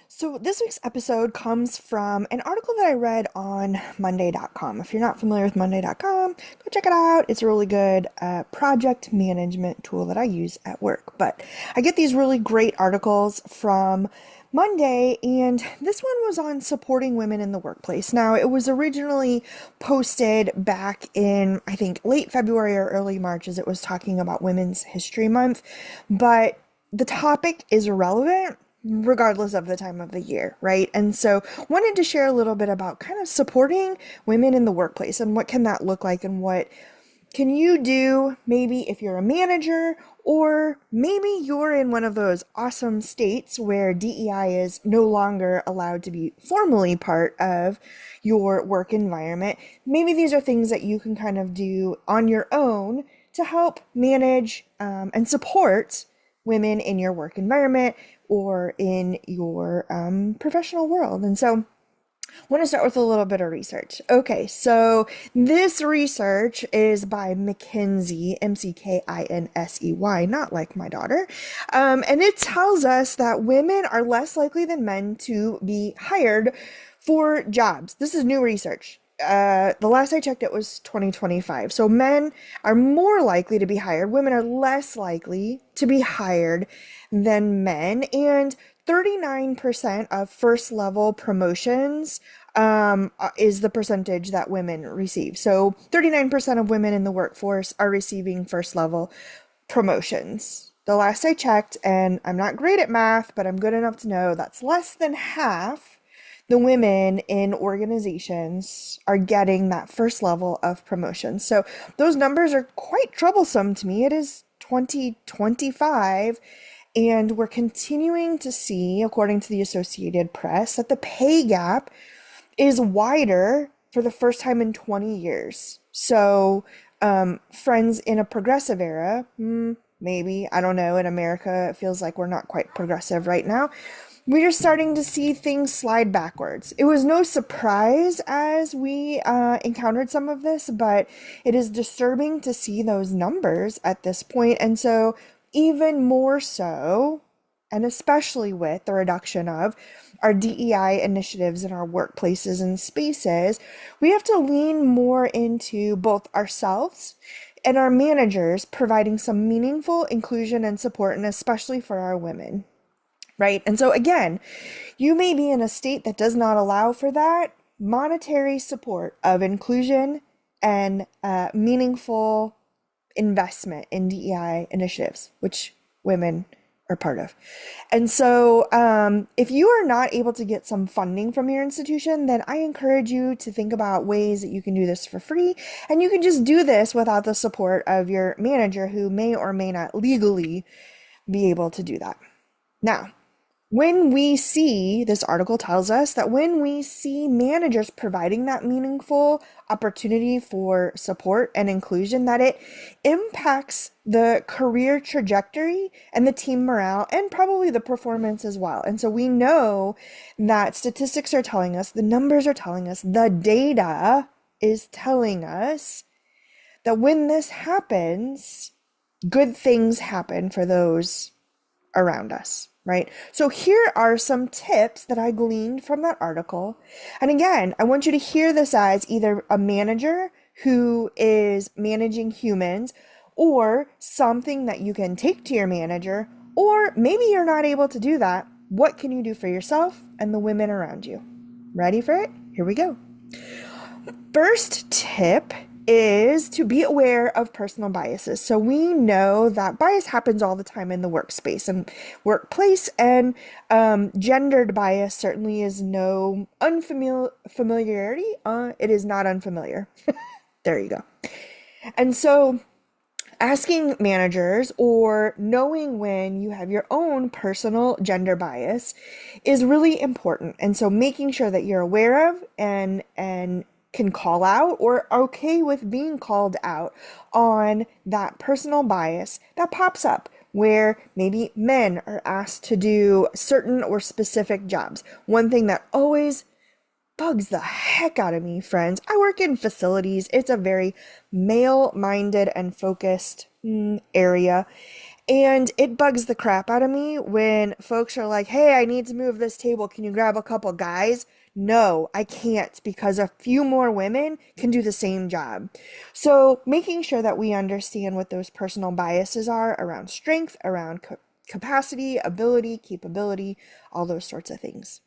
So, this week's episode comes from an article that I read on Monday.com. If you're not familiar with Monday.com, go check it out. It's a really good project management tool that I use at work. But I get these really great articles from Monday, and this one was on supporting women in the workplace. Now, it was originally posted back in, I think, late February or early March, as it was talking about Women's History Month. But the topic is relevant regardless of the time of the year, right? And so wanted to share a little bit about kind of supporting women in the workplace and what can that look like and what can you do maybe if you're a manager or maybe you're in one of those awesome states where DEI is no longer allowed to be formally part of your work environment. Maybe these are things that you can kind of do on your own to help manage and support women in your work environment or in your professional world. And so I want to start with a little bit of research. Okay, so this research is by McKinsey, McKinsey, not like my daughter. And it tells us that women are less likely than men to be hired for jobs. This is new research. The last I checked, it was 2025. So men are more likely to be hired. Women are less likely to be hired than men. And 39% of first level promotions is the percentage that women receive. So 39% of women in the workforce are receiving first level promotions. The last I checked, and I'm not great at math, but I'm good enough to know that's less than half the women in organizations are getting that first level of promotion. So those numbers are quite troublesome to me. It is 2025, and we're continuing to see, according to the Associated Press, that the pay gap is wider for the first time in 20 years. So, friends in a progressive era, maybe, I don't know, in America, it feels like we're not quite progressive right now. We are starting to see things slide backwards. It was no surprise as we encountered some of this, but it is disturbing to see those numbers at this point. And so, even more so, and especially with the reduction of our DEI initiatives in our workplaces and spaces, we have to lean more into both ourselves and our managers providing some meaningful inclusion and support, and especially for our women. Right. And so, again, you may be in a state that does not allow for that monetary support of inclusion and meaningful investment in DEI initiatives, which women are part of. And so, if you are not able to get some funding from your institution, then I encourage you to think about ways that you can do this for free. And you can just do this without the support of your manager, who may or may not legally be able to do that. Now, when we see, this article tells us that when we see managers providing that meaningful opportunity for support and inclusion, that it impacts the career trajectory and the team morale and probably the performance as well. And so we know that statistics are telling us, the numbers are telling us, the data is telling us that when this happens, good things happen for those around us. Right? So here are some tips that I gleaned from that article. And again, I want you to hear this as either a manager who is managing humans or something that you can take to your manager, or maybe you're not able to do that. What can you do for yourself and the women around you? Ready for it? Here we go. First tip is to be aware of personal biases. So we know that bias happens all the time in the workspace and workplace, and gendered bias certainly is no unfamiliarity. It is not unfamiliar. There you go. And so asking managers or knowing when you have your own personal gender bias is really important. And so making sure that you're aware of and can call out or are okay with being called out on that personal bias that pops up where maybe men are asked to do certain or specific jobs. One thing that always bugs the heck out of me, friends, I work in facilities. It's a very male-minded and focused area. And it bugs the crap out of me when folks are like, hey, I need to move this table. Can you grab a couple guys? No, I can't because a few more women can do the same job. So making sure that we understand what those personal biases are around strength, around capacity, ability, capability, all those sorts of things.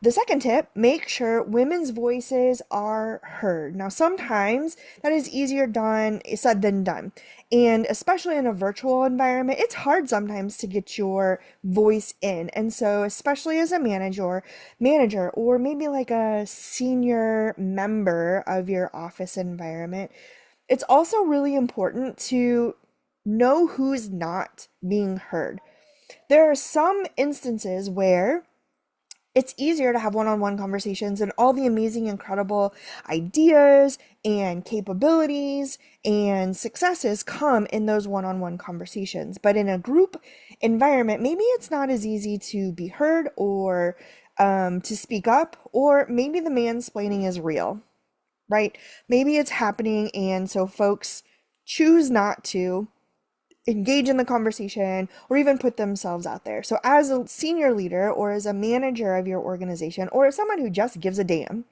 The second tip, make sure women's voices are heard. Now, sometimes that is easier done said than done. And especially in a virtual environment, it's hard sometimes to get your voice in. And so, especially as a manager, or maybe like a senior member of your office environment, it's also really important to know who's not being heard. There are some instances where it's easier to have one-on-one conversations and all the amazing, incredible ideas and capabilities and successes come in those one-on-one conversations. But in a group environment, maybe it's not as easy to be heard or to speak up, or maybe the mansplaining is real, right? Maybe it's happening, and so folks choose not to engage in the conversation or even put themselves out there. So, as a senior leader or as a manager of your organization or as someone who just gives a damn,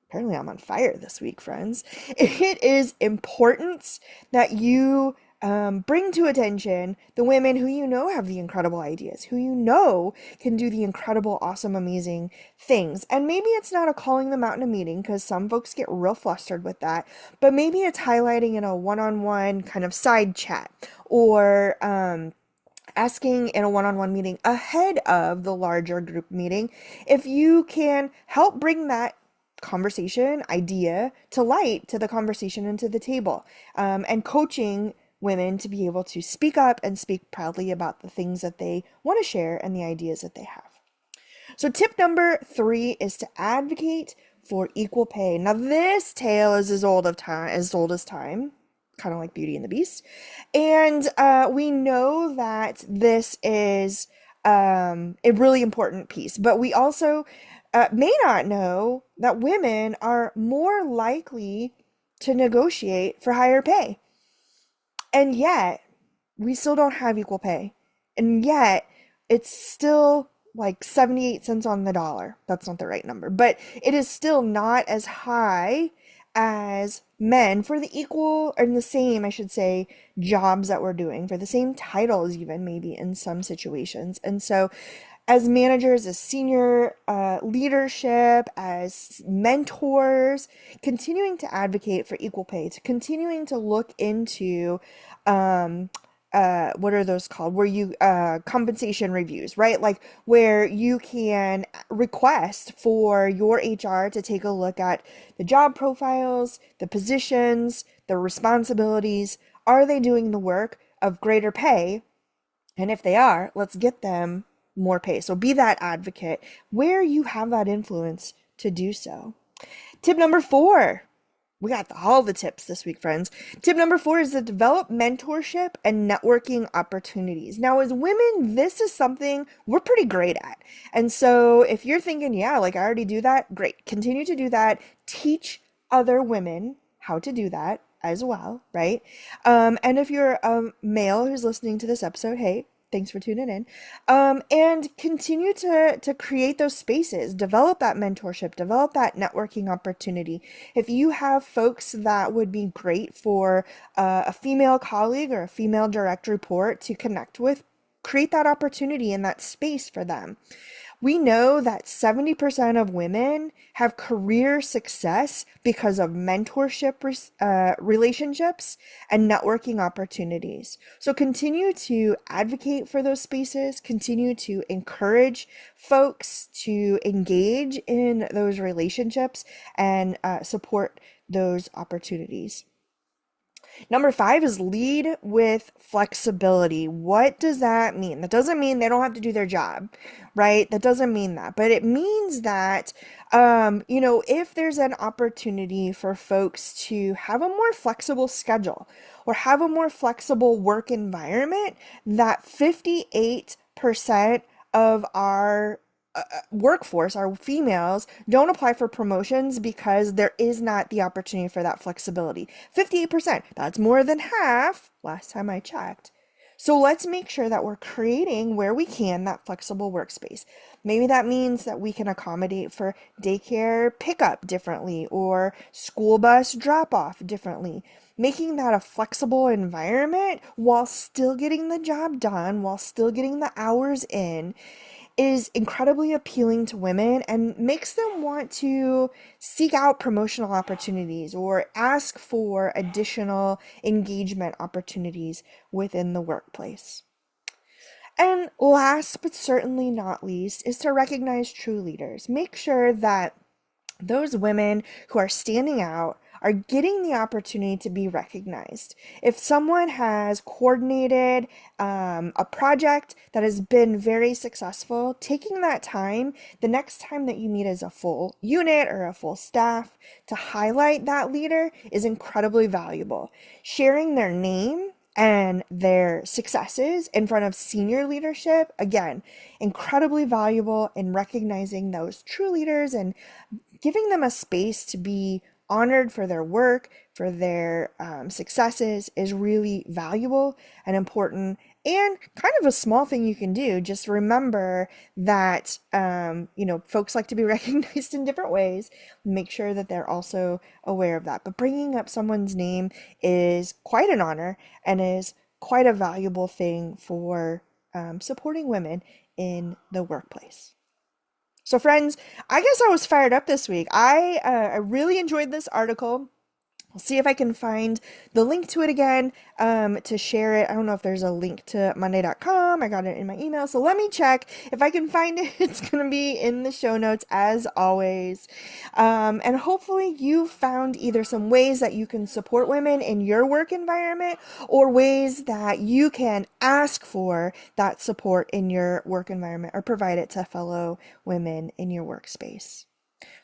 apparently I'm on fire this week, friends, it is important that you bring to attention the women who you know have the incredible ideas, who you know can do the incredible, awesome, amazing things. And maybe it's not a calling them out in a meeting because some folks get real flustered with that, but maybe it's highlighting in a one-on-one kind of side chat or asking in a one-on-one meeting ahead of the larger group meeting if you can help bring that conversation idea to light, to the conversation and to the table, and coaching women to be able to speak up and speak proudly about the things that they want to share and the ideas that they have. So tip number 3 is to advocate for equal pay. Now this tale is as old as time, kind of like Beauty and the Beast, and we know that this is a really important piece, but we also may not know that women are more likely to negotiate for higher pay. And yet, we still don't have equal pay. And yet, it's still like 78 cents on the dollar. That's not the right number, but it is still not as high as men for the equal, or the same, I should say, jobs that we're doing, for the same titles, even maybe in some situations. And so, as managers, as senior leadership, as mentors, continuing to advocate for equal pay, to continuing to look into what are those called? Where you compensation reviews, right? Like where you can request for your HR to take a look at the job profiles, the positions, the responsibilities. Are they doing the work of greater pay? And if they are, let's get them more pay. So be that advocate where you have that influence to do so. Tip number 4. We got all the tips this week, friends. Tip number 4 is to develop mentorship and networking opportunities. Now, as women, this is something we're pretty great at. And so if you're thinking, yeah, like I already do that, great. Continue to do that. Teach other women how to do that as well, right? And if you're a male who's listening to this episode, hey, thanks for tuning in. And continue to create those spaces, develop that mentorship, develop that networking opportunity. If you have folks that would be great for a female colleague or a female direct report to connect with, create that opportunity and that space for them. We know that 70% of women have career success because of mentorship relationships and networking opportunities. So continue to advocate for those spaces, continue to encourage folks to engage in those relationships and support those opportunities. Number 5 is lead with flexibility. What does that mean? That doesn't mean they don't have to do their job, right? That doesn't mean that. But it means that, if there's an opportunity for folks to have a more flexible schedule or have a more flexible work environment, that 58% of our workforce, our females, don't apply for promotions because there is not the opportunity for that flexibility. 58%, that's more than half last time I checked, So let's make sure that we're creating, where we can, that flexible workspace. Maybe that means that we can accommodate for daycare pickup differently or school bus drop off differently, making that a flexible environment while still getting the job done, while still getting the hours in, is incredibly appealing to women and makes them want to seek out promotional opportunities or ask for additional engagement opportunities within the workplace. And last but certainly not least is to recognize true leaders. Make sure that those women who are standing out are getting the opportunity to be recognized. If someone has coordinated a project that has been very successful, taking that time the next time that you meet as a full unit or a full staff to highlight that leader is incredibly valuable. Sharing their name and their successes in front of senior leadership, again, incredibly valuable in recognizing those true leaders and giving them a space to be honored for their work, for their successes is really valuable and important, and kind of a small thing you can do. Just remember that, folks like to be recognized in different ways. Make sure that they're also aware of that. But bringing up someone's name is quite an honor and is quite a valuable thing for supporting women in the workplace. So friends, I guess I was fired up this week. I really enjoyed this article. I'll see if I can find the link to it again to share it. I don't know if there's a link to Monday.com. I got it in my email. So let me check. If I can find it, it's going to be in the show notes as always. And hopefully you found either some ways that you can support women in your work environment or ways that you can ask for that support in your work environment or provide it to fellow women in your workspace.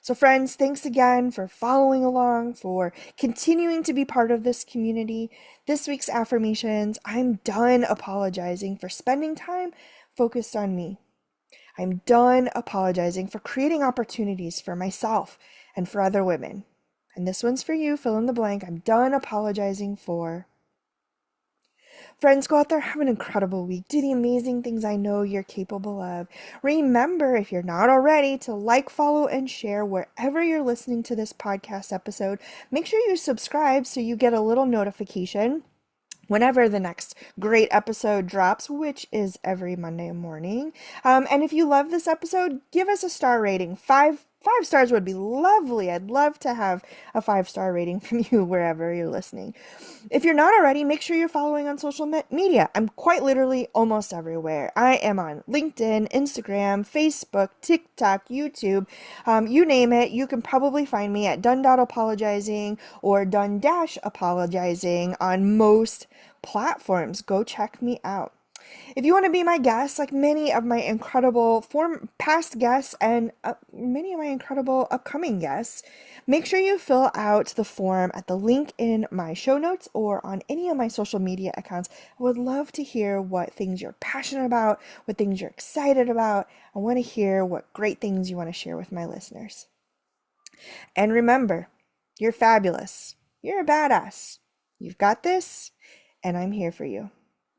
So friends, thanks again for following along, for continuing to be part of this community. This week's affirmations: I'm done apologizing for spending time focused on me. I'm done apologizing for creating opportunities for myself and for other women. And this one's for you, fill in the blank. I'm done apologizing for... Friends, go out there, have an incredible week. Do the amazing things I know you're capable of. Remember, if you're not already, to like, follow, and share wherever you're listening to this podcast episode. Make sure you subscribe so you get a little notification whenever the next great episode drops, which is every Monday morning. And if you love this episode, give us a star rating. Five stars would be lovely. I'd love to have a 5-star rating from you wherever you're listening. If you're not already, make sure you're following on social media. I'm quite literally almost everywhere. I am on LinkedIn, Instagram, Facebook, TikTok, YouTube, you name it. You can probably find me at done.apologizing or done-apologizing on most platforms. Go check me out. If you want to be my guest, like many of my incredible past guests and many of my incredible upcoming guests, make sure you fill out the form at the link in my show notes or on any of my social media accounts. I would love to hear what things you're passionate about, what things you're excited about. I want to hear what great things you want to share with my listeners. And remember, you're fabulous. You're a badass. You've got this, and I'm here for you.